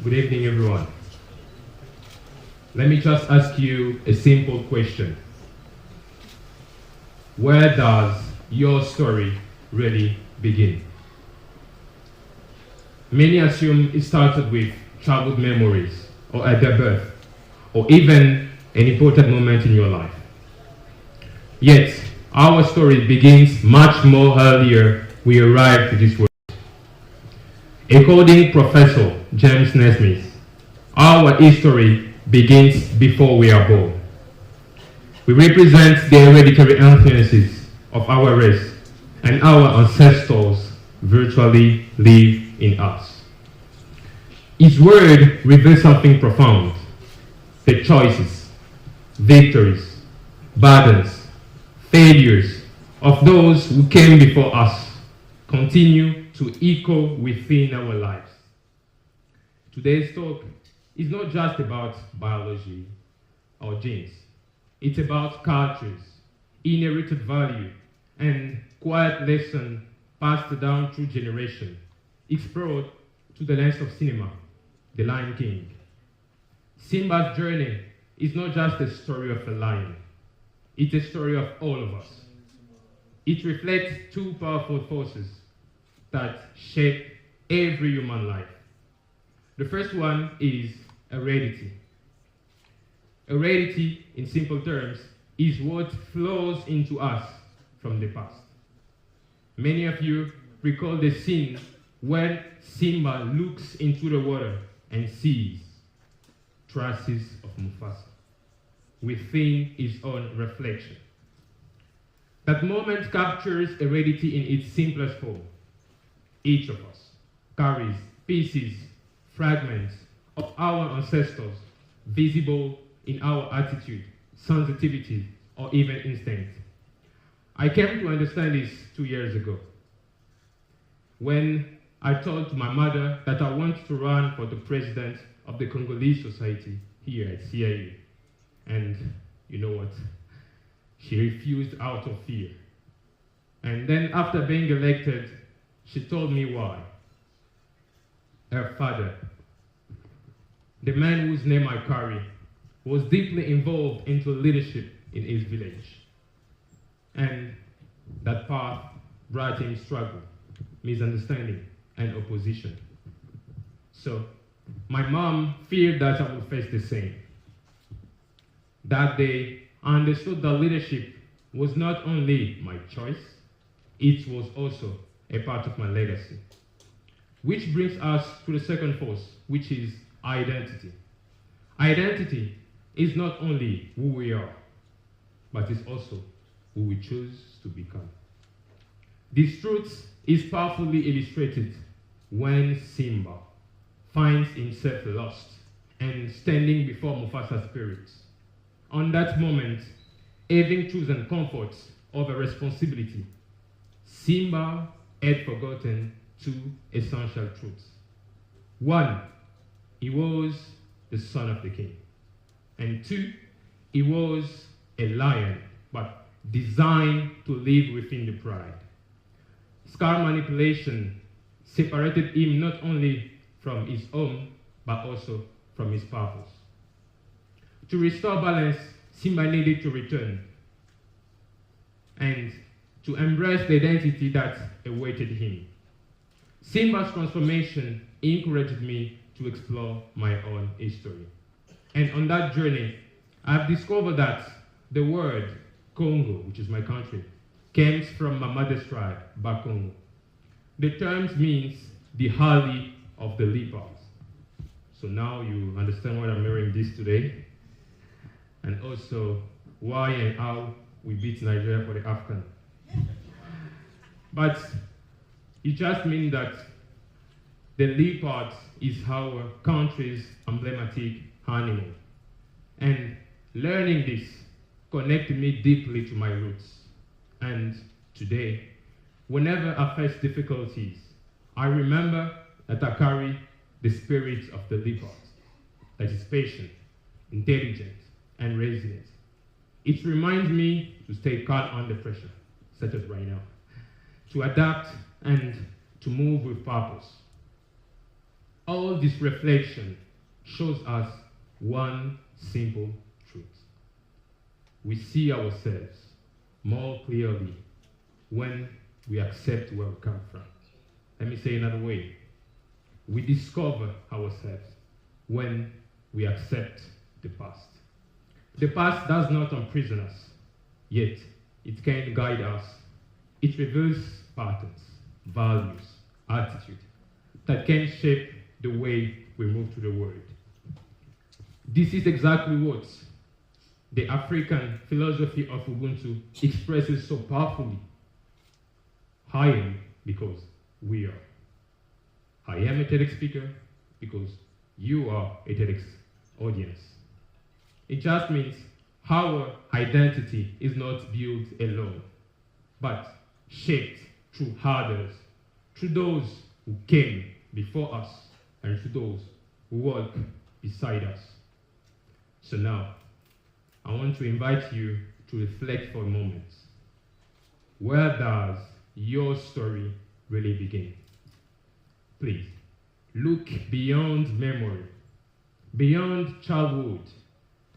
Good evening, everyone. Let me just ask you a simple question. Where does your story really begin? Many assume it started with childhood memories, or at their birth, or even an important moment in your life. Yet, our story begins much more earlier we arrived to this world. According to Professor James Naismith, our history begins before we are born. We represent the hereditary influences of our race, and our ancestors virtually live in us. His word reveals something profound. The choices, victories, burdens, failures of those who came before us continue to echo within our lives. Today's talk is not just about biology or genes. It's about cultures, inherited value, and quiet lesson passed down through generation, explored through the lens of cinema, The Lion King. Simba's journey is not just a story of a lion. It's a story of all of us. It reflects two powerful forces that shape every human life. The first one is heredity. Heredity, in simple terms, is what flows into us from the past. Many of you recall the scene when Simba looks into the water and sees traces of Mufasa within his own reflection. That moment captures heredity in its simplest form. Each of us carries pieces, fragments of our ancestors, visible in our attitude, sensitivity, or even instinct. I came to understand this 2 years ago, when I told my mother that I want to run for the president of the Congolese Society here at CIU. And you know what? She refused out of fear. And then after being elected, she told me why. Her father, the man whose name I carry, was deeply involved into leadership in his village. And that path brought him struggle, misunderstanding, and opposition. So my mom feared that I would face the same. That day, I understood that leadership was not only my choice, it was also a part of my legacy. Which brings us to the second force, which is identity. Identity is not only who we are, but it's also who we choose to become. This truth is powerfully illustrated when Simba finds himself lost and standing before Mufasa's spirits. On that moment, having chosen comfort over responsibility, Simba had forgotten two essential truths. One, he was the son of the king. And two, he was a lion, but designed to live within the pride. Scar manipulation separated him not only from his home, but also from his purpose. To restore balance, Simba needed to return and to embrace the identity that awaited him. Simba's transformation encouraged me to explore my own history. And on that journey, I've discovered that the word Congo, which is my country, comes from my mother's tribe, Bakongo. The term means the alley of the leopards. So now you understand why I'm wearing this today, and also why and how we beat Nigeria for the AFCON. But it just means that the leopard is our country's emblematic animal. And learning this connected me deeply to my roots. And today, whenever I face difficulties, I remember that I carry the spirit of the leopard, that is patient, intelligent, and resilient. It reminds me to stay calm under pressure, such as right now, to adapt and to move with purpose. all this reflection shows us one simple truth. We see ourselves more clearly when we accept where we come from. Let me say another way. We discover ourselves when we accept the past. The past does not imprison us, yet it can guide us. It reveals patterns, values, attitudes that can shape the way we move through the world. This is exactly what the African philosophy of Ubuntu expresses so powerfully. I am because we are. I am a TEDx speaker because you are a TEDx audience. It just means our identity is not built alone, but shaped through others, through those who came before us, and through those who walk beside us. So now, I want to invite you to reflect for a moment. Where does your story really begin? Please, look beyond memory, beyond childhood,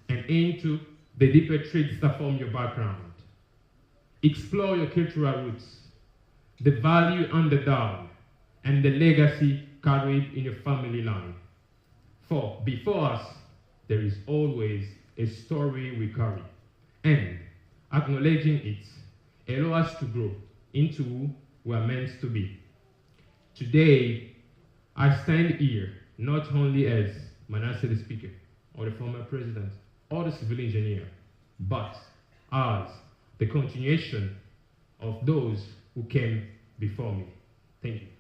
and into the deeper traits that form your background. Explore your cultural roots, the value handed down, and the legacy carried in your family line. For before us, there is always a story we carry, and acknowledging it allows us to grow into who we are meant to be. Today, I stand here not only as Manassé the speaker, or the former president, or the civil engineer, but as the continuation of those who came before me. Thank you.